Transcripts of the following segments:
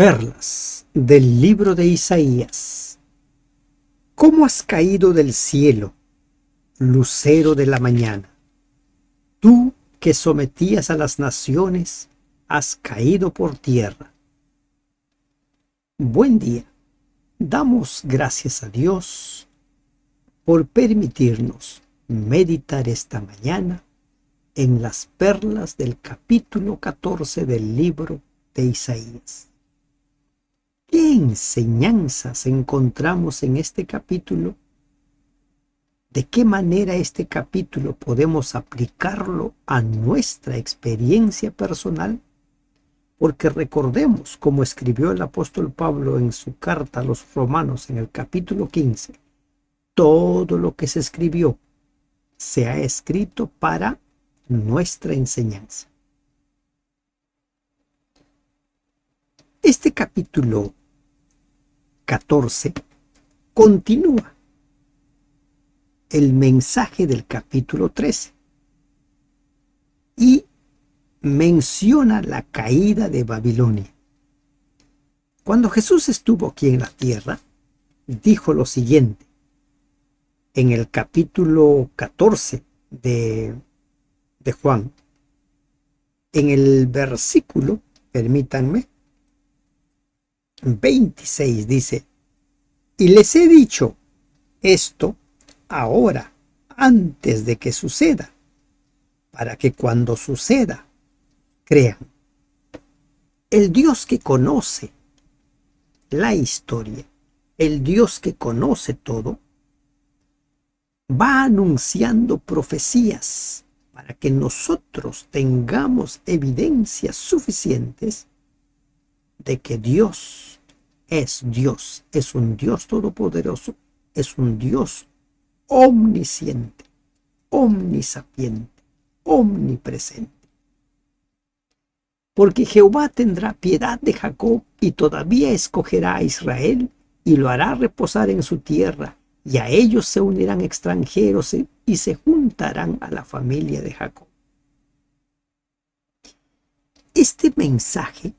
Perlas del libro de Isaías. ¿Cómo has caído del cielo, lucero de la mañana? Tú que sometías a las naciones, has caído por tierra. Buen día. Damos gracias a Dios por permitirnos meditar esta mañana en las perlas del capítulo 14 del libro de Isaías. ¿Qué enseñanzas encontramos en este capítulo? ¿De qué manera este capítulo podemos aplicarlo a nuestra experiencia personal? Porque recordemos, como escribió el apóstol Pablo en su carta a los Romanos en el capítulo 15, todo lo que se escribió se ha escrito para nuestra enseñanza. Este capítulo 14 continúa el mensaje del capítulo 13 y menciona la caída de Babilonia. Cuando Jesús estuvo aquí en la tierra, dijo lo siguiente en el capítulo 14 de Juan. En el versículo, permítanme, 26 dice: y les he dicho esto ahora, antes de que suceda, para que cuando suceda, crean. El Dios que conoce la historia, el Dios que conoce todo, va anunciando profecías para que nosotros tengamos evidencias suficientes de que Dios, es un Dios todopoderoso, es un Dios omnisciente, omnisapiente, omnipresente. Porque Jehová tendrá piedad de Jacob y todavía escogerá a Israel y lo hará reposar en su tierra, y a ellos se unirán extranjeros y se juntarán a la familia de Jacob. Este mensaje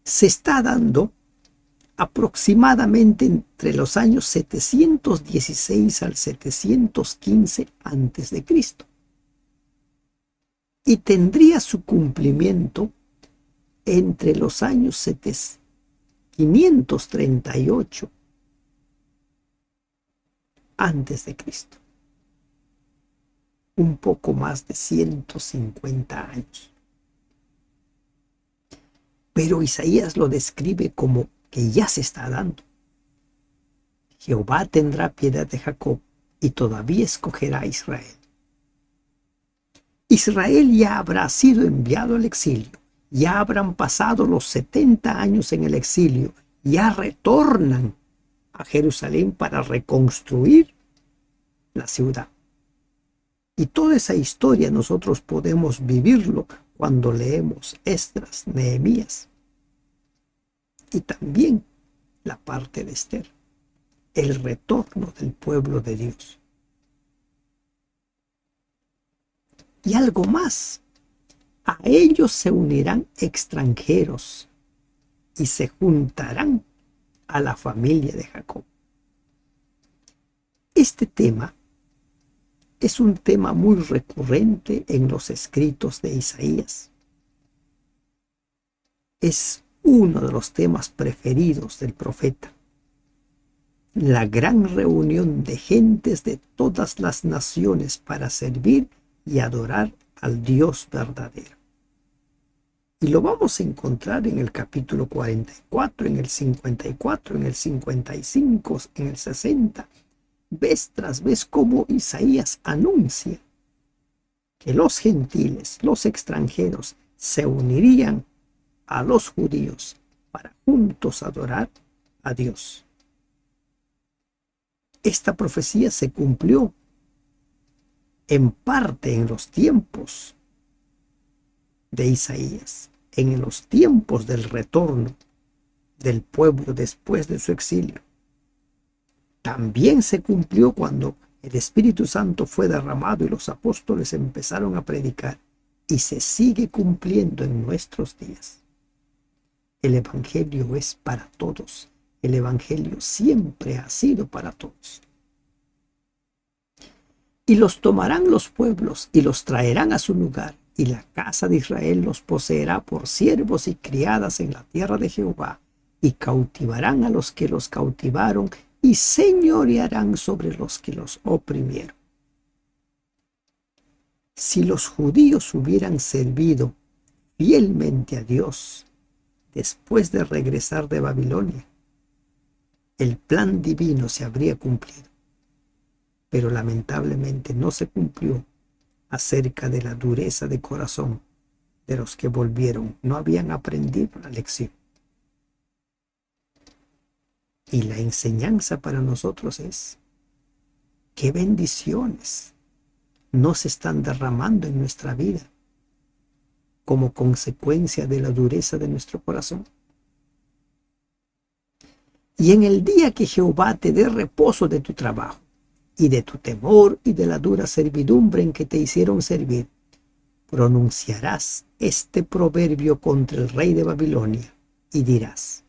se está dando aproximadamente entre los años 716 al 715 a.C. y tendría su cumplimiento entre los años 538 a.C. Un poco más de 150 años. Pero Isaías lo describe como que ya se está dando. Jehová tendrá piedad de Jacob y todavía escogerá a Israel. Israel ya habrá sido enviado al exilio, ya habrán pasado los 70 años en el exilio, ya retornan a Jerusalén para reconstruir la ciudad. Y toda esa historia nosotros podemos vivirlo cuando leemos Esdras, Nehemías y también la parte de Esther, el retorno del pueblo de Dios. Y algo más, a ellos se unirán extranjeros y se juntarán a la familia de Jacob. Este tema es un tema muy recurrente en los escritos de Isaías. Es uno de los temas preferidos del profeta. La gran reunión de gentes de todas las naciones para servir y adorar al Dios verdadero. Y lo vamos a encontrar en el capítulo 44, en el 54, en el 55, en el 60. Vez tras vez cómo Isaías anuncia que los gentiles, los extranjeros, se unirían a los judíos para juntos adorar a Dios. Esta profecía se cumplió en parte en los tiempos de Isaías, en los tiempos del retorno del pueblo después de su exilio. También se cumplió cuando el Espíritu Santo fue derramado y los apóstoles empezaron a predicar, y se sigue cumpliendo en nuestros días. El Evangelio es para todos. El Evangelio siempre ha sido para todos. Y los tomarán los pueblos y los traerán a su lugar, y la casa de Israel los poseerá por siervos y criadas en la tierra de Jehová, y cautivarán a los que los cautivaron, y señorearán sobre los que los oprimieron. Si los judíos hubieran servido fielmente a Dios después de regresar de Babilonia, el plan divino se habría cumplido, pero lamentablemente no se cumplió acerca de la dureza de corazón de los que volvieron. No habían aprendido la lección. Y la enseñanza para nosotros es: qué bendiciones no se están derramando en nuestra vida como consecuencia de la dureza de nuestro corazón. Y en el día que Jehová te dé reposo de tu trabajo y de tu temor y de la dura servidumbre en que te hicieron servir, pronunciarás este proverbio contra el rey de Babilonia y dirás: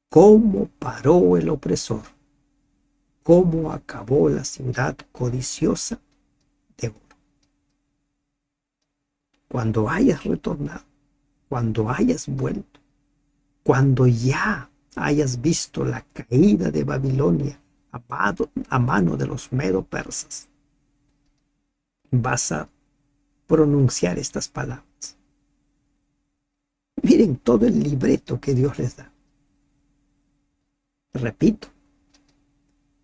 ¿cómo paró el opresor? ¿Cómo acabó la ciudad codiciosa de oro? Cuando hayas retornado, cuando hayas vuelto, cuando ya hayas visto la caída de Babilonia a mano de los medo-persas, vas a pronunciar estas palabras. Miren todo el libreto que Dios les da. Repito,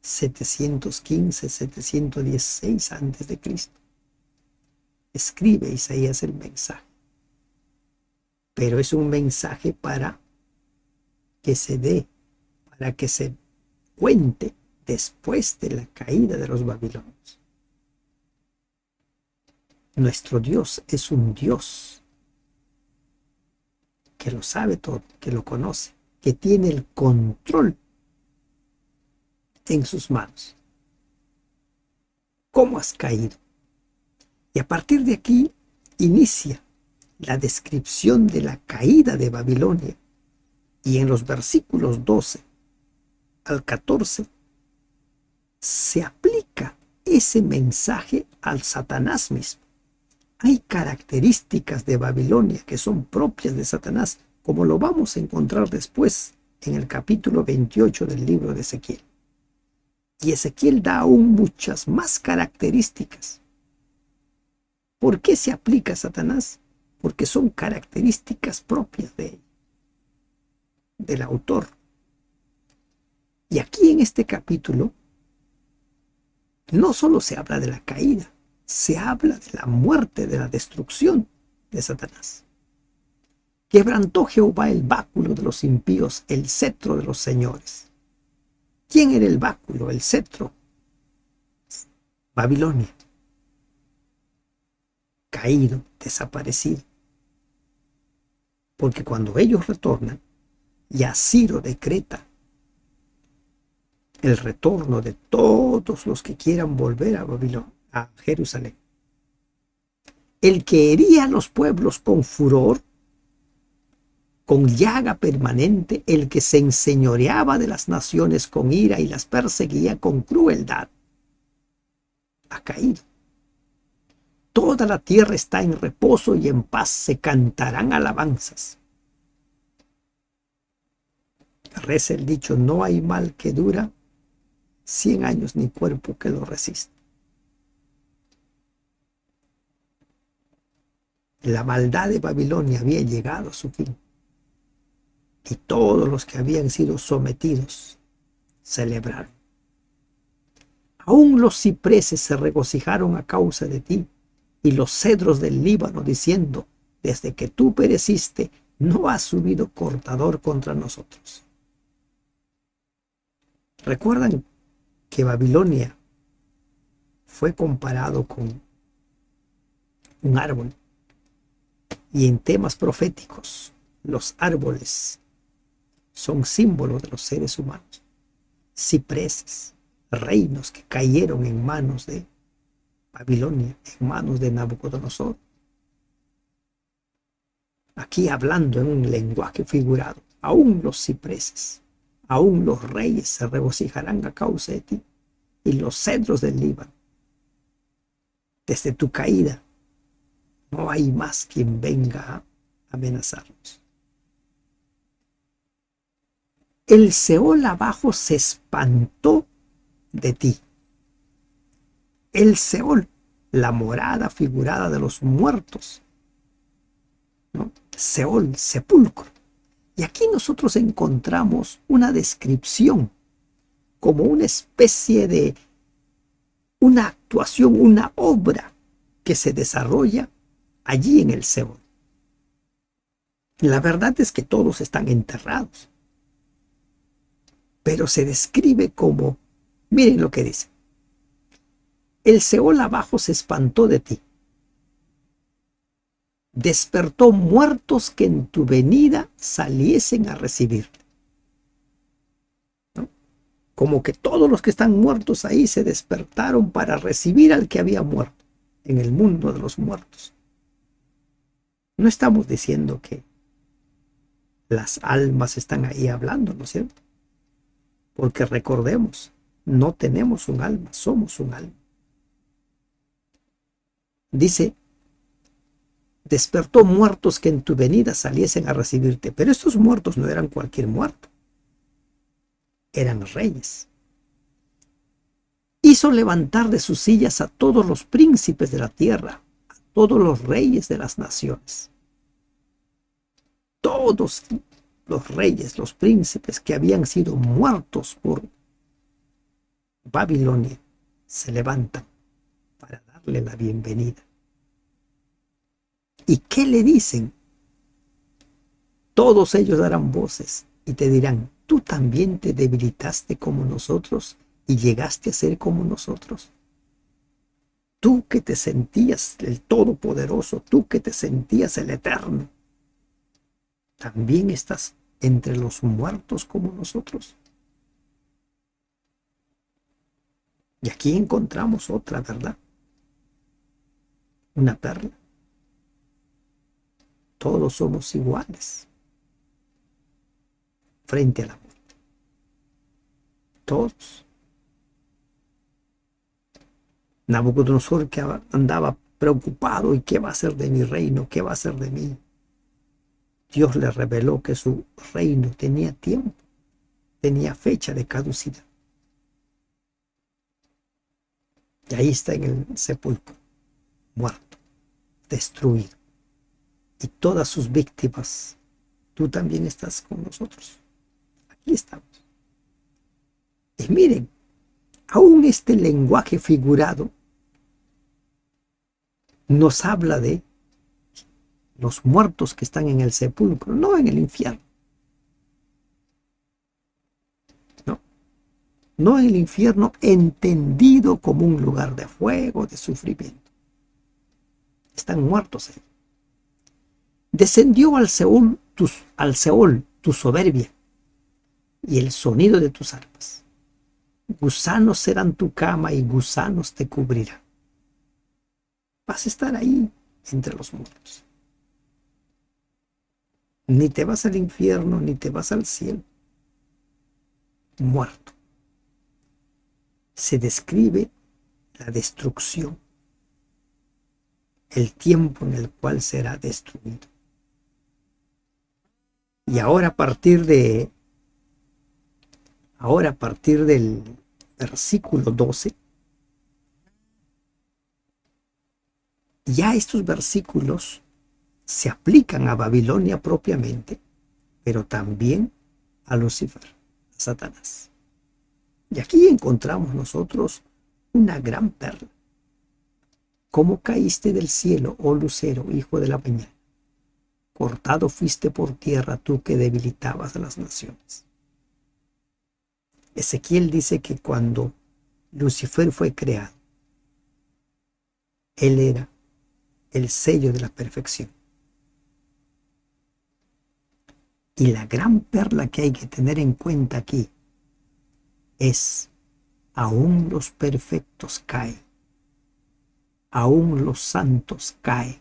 715, 716 antes de Cristo. Escribe Isaías el mensaje. Pero es un mensaje para que se dé, para que se cuente después de la caída de los babilonios. Nuestro Dios es un Dios que lo sabe todo, que lo conoce, que tiene el control en sus manos. ¿Cómo has caído? Y a partir de aquí inicia la descripción de la caída de Babilonia. Y en los versículos 12 al 14 se aplica ese mensaje al Satanás mismo. Hay características de Babilonia que son propias de Satanás, como lo vamos a encontrar después en el capítulo 28 del libro de Ezequiel. Y Ezequiel da aún muchas más características. ¿Por qué se aplica a Satanás? Porque son características propias de él, del autor. Y aquí en este capítulo no solo se habla de la caída, se habla de la muerte, de la destrucción de Satanás. Quebrantó Jehová el báculo de los impíos, el cetro de los señores. ¿Quién era el báculo, el cetro? Babilonia. Caído, desaparecido. Porque cuando ellos retornan, ya Ciro decreta el retorno de todos los que quieran volver a Babilonia, a Jerusalén. El que hería a los pueblos con furor, con llaga permanente, el que se enseñoreaba de las naciones con ira y las perseguía con crueldad, ha caído. Toda la tierra está en reposo y en paz se cantarán alabanzas. Reza el dicho: no hay mal que dura 100 años ni cuerpo que lo resista. La maldad de Babilonia había llegado a su fin. Y todos los que habían sido sometidos celebraron. Aún los cipreses se regocijaron a causa de ti, y los cedros del Líbano, diciendo: desde que tú pereciste, no ha subido cortador contra nosotros. ¿Recuerdan que Babilonia fue comparado con un árbol? Y en temas proféticos, los árboles son símbolos de los seres humanos. Cipreses, reinos que cayeron en manos de Babilonia, en manos de Nabucodonosor. aquí hablando en un lenguaje figurado, aún los cipreses, aún los reyes se regocijarán a causa de ti, y los cedros del Líbano. Desde tu caída no hay más quien venga a amenazarnos. El Seol abajo se espantó de ti. El Seol, la morada figurada de los muertos, ¿no? Seol, sepulcro. Y aquí nosotros encontramos una descripción, como una especie de una actuación, una obra que se desarrolla allí en el Seol. La verdad es que todos están enterrados, pero se describe como, miren lo que dice, el Seol abajo se espantó de ti, despertó muertos que en tu venida saliesen a recibirte. ¿No? Como que todos los que están muertos ahí se despertaron para recibir al que había muerto en el mundo de los muertos. No estamos diciendo que las almas están ahí hablando, ¿no es cierto? Porque recordemos, no tenemos un alma, somos un alma. Dice, despertó muertos que en tu venida saliesen a recibirte. Pero estos muertos no eran cualquier muerto, eran reyes. Hizo levantar de sus sillas a todos los príncipes de la tierra, a todos los reyes de las naciones. Todos los reyes, los príncipes que habían sido muertos por Babilonia, se levantan para darle la bienvenida. ¿Y qué le dicen? Todos ellos darán voces y te dirán, ¿tú también te debilitaste como nosotros y llegaste a ser como nosotros? Tú que te sentías el Todopoderoso, tú que te sentías el Eterno, ¿también estás entre los muertos como nosotros? Y aquí encontramos otra verdad, una perla. Todos somos iguales frente a la muerte. Todos. Nabucodonosor, que andaba preocupado, ¿y qué va a hacer de mi reino? ¿Qué va a hacer de mí? Dios le reveló que su reino tenía tiempo, tenía fecha de caducidad. Y ahí está en el sepulcro, muerto, destruido. Y todas sus víctimas, tú también estás con nosotros. Aquí estamos. Y miren, aún este lenguaje figurado nos habla de los muertos que están en el sepulcro, no en el infierno. No, no en el infierno entendido como un lugar de fuego, de sufrimiento. Están muertos ahí. Descendió al Seol tu soberbia y el sonido de tus arpas. Gusanos serán tu cama y gusanos te cubrirán. Vas a estar ahí entre los muertos. Ni te vas al infierno, ni te vas al cielo. Muerto. Se describe la destrucción, el tiempo en el cual será destruido. Y ahora a partir del versículo 12, ya estos versículos se aplican a Babilonia propiamente, pero también a Lucifer, a Satanás. Y aquí encontramos nosotros una gran perla. ¿Cómo caíste del cielo, oh lucero, hijo de la mañana? Cortado fuiste por tierra tú que debilitabas a las naciones. Ezequiel dice que cuando Lucifer fue creado, él era el sello de la perfección. Y la gran perla que hay que tener en cuenta aquí es, aún los perfectos caen, aún los santos caen.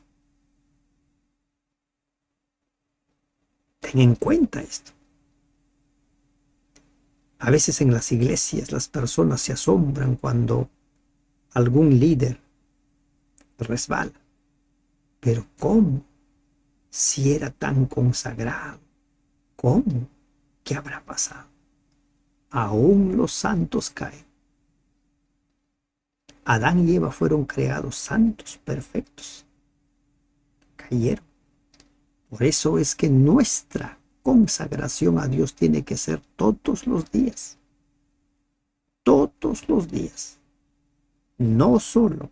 Ten en cuenta esto. A veces en las iglesias las personas se asombran cuando algún líder resbala. Pero ¿cómo? Si era tan consagrado, ¿cómo? ¿Qué habrá pasado? Aún los santos caen. Adán y Eva fueron creados santos, perfectos. Cayeron. Por eso es que nuestra consagración a Dios tiene que ser todos los días. Todos los días. No solo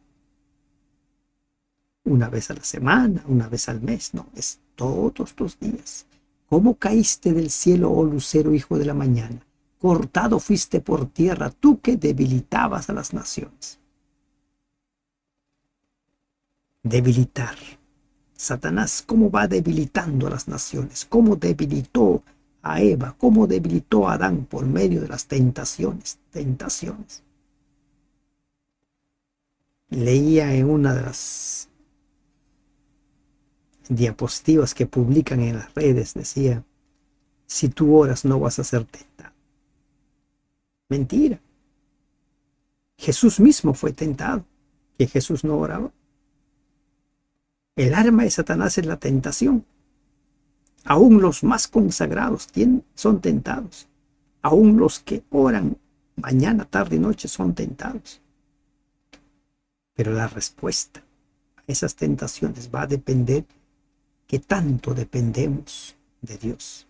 una vez a la semana, una vez al mes, no, es todos los días. ¿Cómo caíste del cielo, oh lucero, hijo de la mañana? Cortado fuiste por tierra, tú que debilitabas a las naciones. Debilitar. Satanás, ¿cómo va debilitando a las naciones? ¿Cómo debilitó a Eva? ¿Cómo debilitó a Adán por medio de las tentaciones? Tentaciones. Leía en una de las diapositivas que publican en las redes, decía, si tú oras no vas a ser tentado. Mentira. Jesús mismo fue tentado, que Jesús no oraba. El arma de Satanás es la tentación. Aún los más consagrados son tentados. Aún los que oran mañana, tarde y noche son tentados. Pero la respuesta a esas tentaciones va a depender que tanto dependemos de Dios.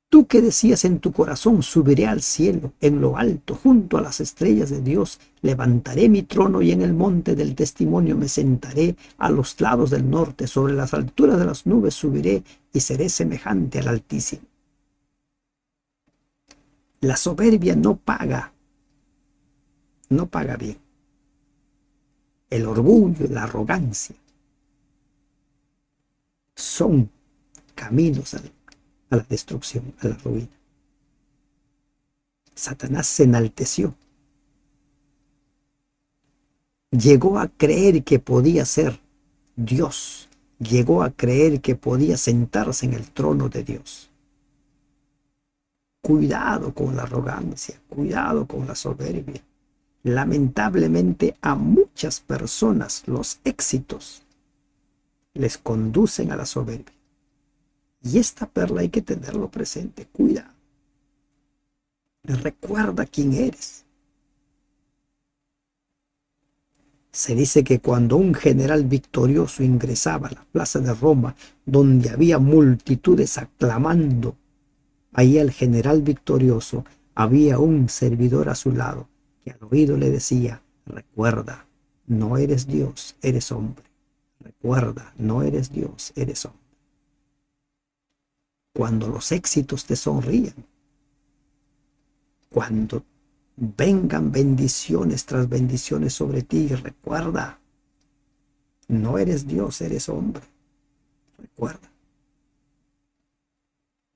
Tú que decías en tu corazón, subiré al cielo, en lo alto, junto a las estrellas de Dios, levantaré mi trono y en el monte del testimonio me sentaré a los lados del norte, sobre las alturas de las nubes subiré y seré semejante al Altísimo. La soberbia no paga bien. El orgullo y la arrogancia son caminos a la destrucción, a la ruina. Satanás se enalteció. Llegó a creer que podía ser Dios. Llegó a creer que podía sentarse en el trono de Dios. Cuidado con la arrogancia, cuidado con la soberbia. Lamentablemente a muchas personas los éxitos les conducen a la soberbia. Y esta perla hay que tenerlo presente. Cuidado. Recuerda quién eres. Se dice que cuando un general victorioso ingresaba a la plaza de Roma, donde había multitudes aclamando, ahí al general victorioso había un servidor a su lado que al oído le decía, recuerda, no eres Dios, eres hombre. Recuerda, no eres Dios, eres hombre. Cuando los éxitos te sonrían, cuando vengan bendiciones tras bendiciones sobre ti, recuerda, no eres Dios, eres hombre. Recuerda.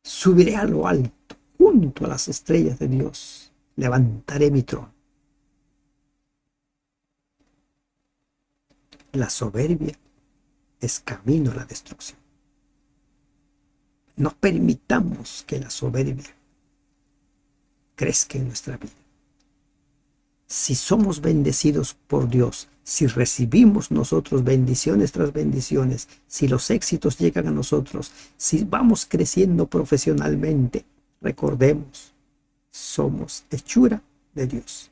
Subiré a lo alto, junto a las estrellas de Dios. Levantaré mi trono. La soberbia es camino a la destrucción. No permitamos que la soberbia crezca en nuestra vida. Si somos bendecidos por Dios, si recibimos nosotros bendiciones tras bendiciones, si los éxitos llegan a nosotros, si vamos creciendo profesionalmente, recordemos, somos hechura de Dios.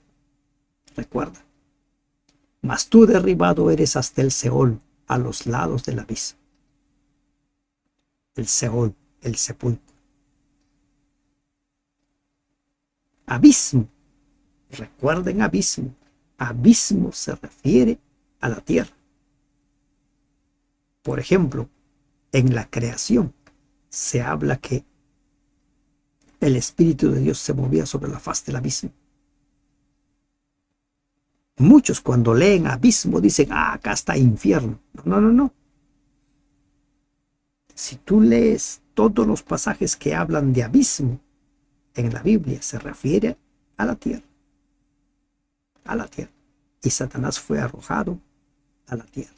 Recuerda, mas tú derribado eres hasta el Seol, a los lados del abismo. El Seol, el sepulcro. Abismo. Recuerden abismo. Abismo se refiere a la tierra. Por ejemplo, en la creación se habla que el Espíritu de Dios se movía sobre la faz del abismo. Muchos cuando leen abismo dicen, acá está infierno. No. Si tú lees todos los pasajes que hablan de abismo en la Biblia, se refiere a la tierra. A la tierra. Y Satanás fue arrojado a la tierra.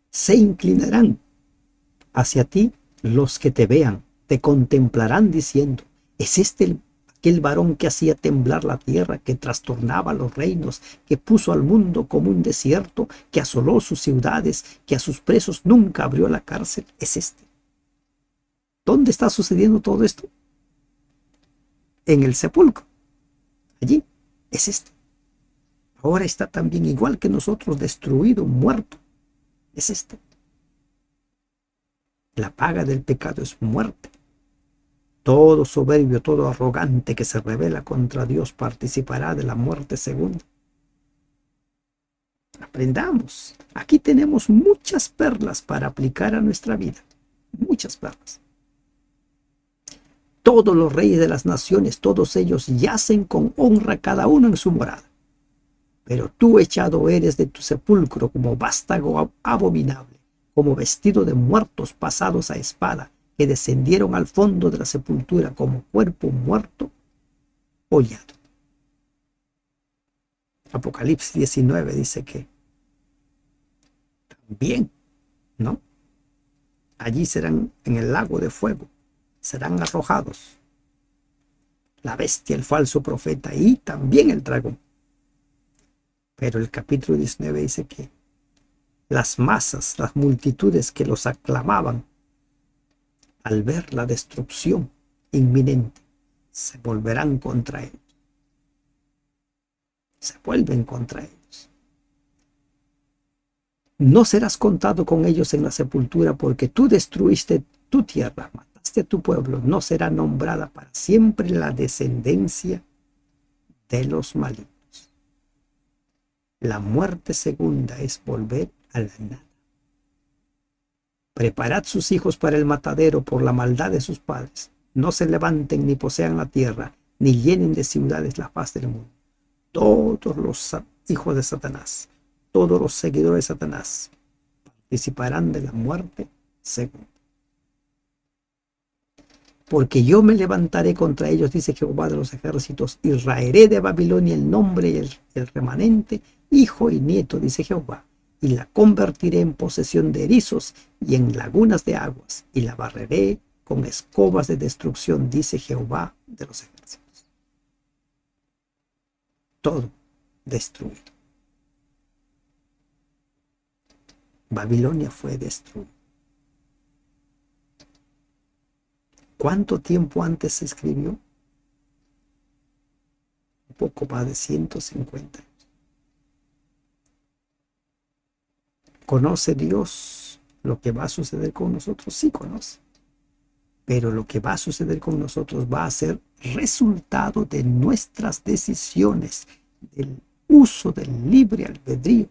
Se inclinarán Hacia ti los que te vean te contemplarán diciendo, ¿es este aquel varón que hacía temblar la tierra, que trastornaba los reinos, que puso al mundo como un desierto, que asoló sus ciudades, que a sus presos nunca abrió la cárcel? Es este. ¿Dónde está sucediendo todo esto? En el sepulcro. Allí. Es este. Ahora está también igual que nosotros, destruido, muerto. Es este. La paga del pecado es muerte. Todo soberbio, todo arrogante que se rebela contra Dios participará de la muerte segunda. Aprendamos. Aquí tenemos muchas perlas para aplicar a nuestra vida. Muchas perlas. Todos los reyes de las naciones, todos ellos yacen con honra cada uno en su morada. Pero tú echado eres de tu sepulcro como vástago abominable, como vestido de muertos pasados a espada, que descendieron al fondo de la sepultura como cuerpo muerto hollado. Apocalipsis 19 dice que también, ¿no? Allí serán en el lago de fuego, serán arrojados la bestia, el falso profeta y también el dragón. Pero el capítulo 19 dice que las masas, las multitudes que los aclamaban al ver la destrucción inminente, se volverán contra ellos. Se vuelven contra ellos. No serás contado con ellos en la sepultura, porque tú destruiste tu tierra, mataste a tu pueblo. No será nombrada para siempre la descendencia de los malignos. La muerte segunda es volver a la nada. Preparad sus hijos para el matadero por la maldad de sus padres. No se levanten ni posean la tierra, ni llenen de ciudades la faz del mundo. Todos los hijos de Satanás, todos los seguidores de Satanás, participarán de la muerte segunda. Porque yo me levantaré contra ellos, dice Jehová de los ejércitos, y raeré de Babilonia el nombre y el remanente, hijo y nieto, dice Jehová, y la convertiré en posesión de erizos y en lagunas de aguas, y la barreré con escobas de destrucción, dice Jehová de los ejércitos. Todo destruido. Babilonia fue destruida. ¿Cuánto tiempo antes se escribió? Un poco más de 150 años. ¿Conoce Dios lo que va a suceder con nosotros? Sí conoce. Pero lo que va a suceder con nosotros va a ser resultado de nuestras decisiones, del uso del libre albedrío.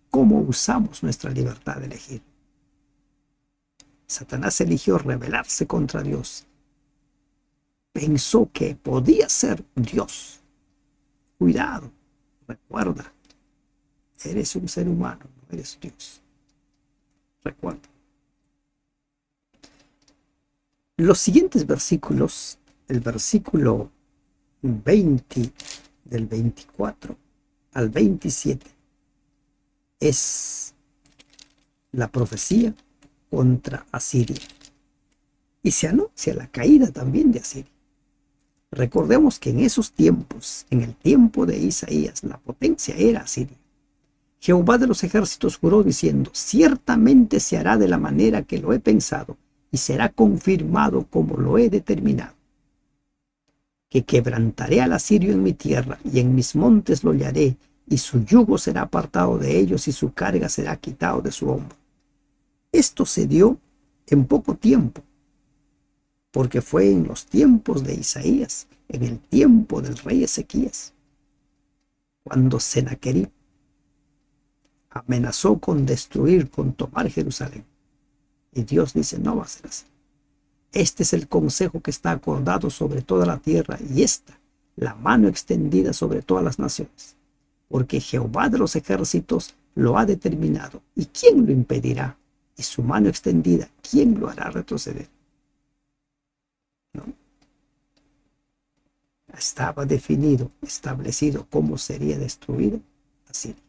¿Cómo usamos nuestra libertad de elegir? Satanás eligió rebelarse contra Dios. Pensó que podía ser Dios. Cuidado, recuerda, eres un ser humano, no eres Dios. Recuerda. Los siguientes versículos, el versículo 20 del 24 al 27, es la profecía contra Asiria. Y se anuncia la caída también de Asiria. Recordemos que en esos tiempos, en el tiempo de Isaías, la potencia era Asiria. Jehová de los ejércitos juró diciendo, ciertamente se hará de la manera que lo he pensado y será confirmado como lo he determinado. Que quebrantaré al asirio en mi tierra y en mis montes lo hallaré, y su yugo será apartado de ellos y su carga será quitado de su hombro. Esto se dio en poco tiempo, porque fue en los tiempos de Isaías, en el tiempo del rey Ezequías, cuando Sennacherib amenazó con destruir, con tomar Jerusalén. Y Dios dice, no va a ser así. Este es el consejo que está acordado sobre toda la tierra, y esta, la mano extendida sobre todas las naciones. Porque Jehová de los ejércitos lo ha determinado. ¿Y quién lo impedirá? Y su mano extendida, ¿quién lo hará retroceder? ¿No? Estaba definido, establecido cómo sería destruido Asiria.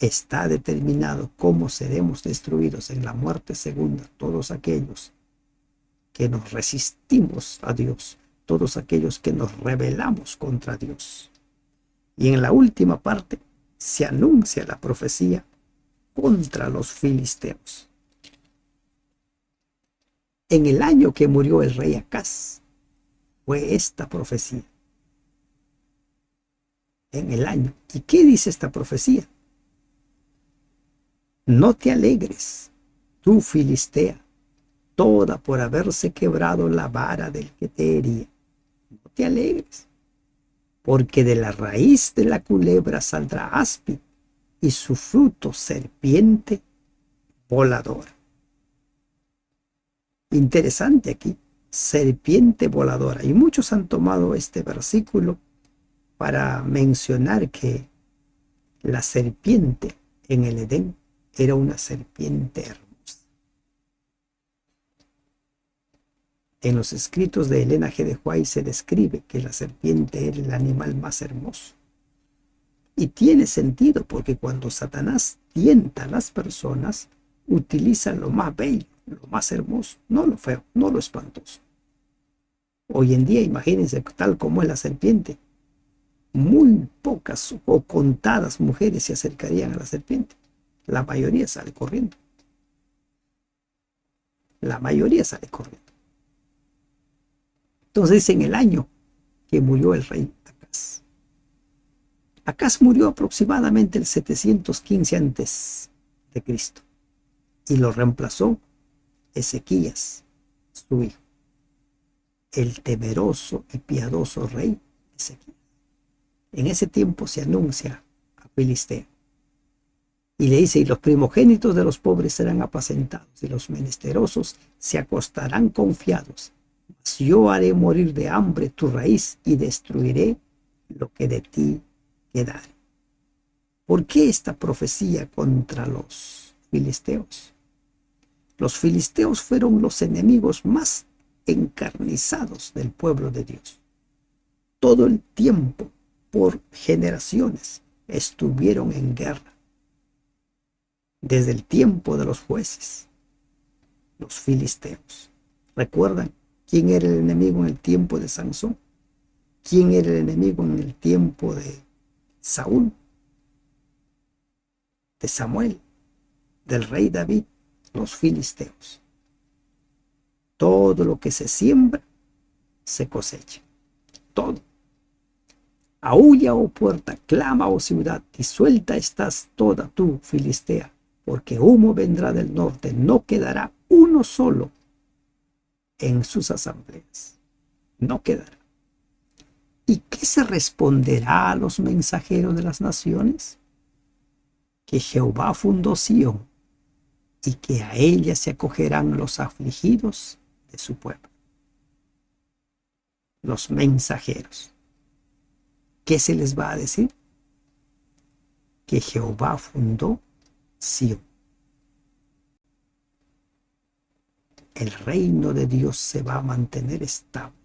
está determinado cómo seremos destruidos en la muerte segunda todos aquellos que nos resistimos a Dios, todos aquellos que nos rebelamos contra Dios. Y en la última parte se anuncia la profecía contra los filisteos. En el año que murió el rey Acaz, fue esta profecía. En el año. ¿Y qué dice esta profecía? No te alegres, tú Filistea, toda por haberse quebrado la vara del que te hería. No te alegres, porque de la raíz de la culebra saldrá áspid y su fruto serpiente voladora. Interesante aquí, serpiente voladora. Y muchos han tomado este versículo para mencionar que la serpiente en el Edén era una serpiente hermosa. En los escritos de Elena G. de White se describe que la serpiente era el animal más hermoso. Y tiene sentido porque cuando Satanás tienta a las personas, utiliza lo más bello, lo más hermoso, no lo feo, no lo espantoso. Hoy en día, imagínense, tal como es la serpiente, muy pocas o contadas mujeres se acercarían a la serpiente. La mayoría sale corriendo. La mayoría sale corriendo. Entonces, en el año que murió el rey Acaz. Acaz murió aproximadamente el 715 antes de Cristo y lo reemplazó Ezequías, su hijo, el temeroso y piadoso rey Ezequías. En ese tiempo se anuncia a Filistea y le dice: y los primogénitos de los pobres serán apacentados y los menesterosos se acostarán confiados. Mas yo haré morir de hambre tu raíz y destruiré lo que de ti quedare. ¿Por qué esta profecía contra los filisteos? Los filisteos fueron los enemigos más encarnizados del pueblo de Dios. Todo el tiempo, por generaciones, estuvieron en guerra. Desde el tiempo de los jueces, los filisteos. ¿Recuerdan quién era el enemigo en el tiempo de Sansón? ¿Quién era el enemigo en el tiempo de Saúl? De Samuel, del rey David, los filisteos. Todo lo que se siembra, se cosecha. Todo. Aúlla, oh puerta, clama, oh ciudad, disuelta estás toda tú, Filistea, porque humo vendrá del norte, no quedará uno solo en sus asambleas. No quedará. ¿Y qué se responderá a los mensajeros de las naciones? Que Jehová fundó Sión y que a ella se acogerán los afligidos de su pueblo. Los mensajeros. ¿Qué se les va a decir? Que Jehová fundó Sión. El reino de Dios se va a mantener estable.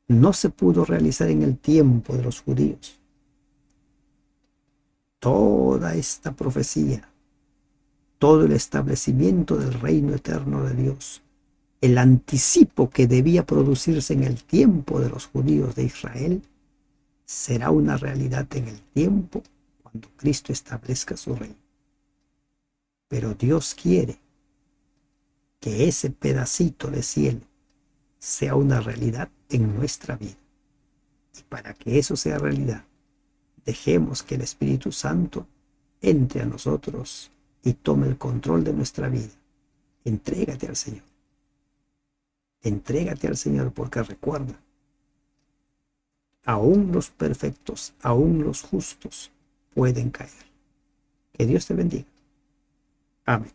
No se pudo realizar en el tiempo de los judíos. Toda esta profecía, todo el establecimiento del reino eterno de Dios, el anticipo que debía producirse en el tiempo de los judíos de Israel, será una realidad en el tiempo cuando Cristo establezca su reino. Pero Dios quiere que ese pedacito de cielo sea una realidad en nuestra vida. Y para que eso sea realidad, dejemos que el Espíritu Santo entre a nosotros y tome el control de nuestra vida. Entrégate al Señor. Entrégate al Señor, porque recuerda, aún los perfectos, aún los justos pueden caer. Que Dios te bendiga. Amén.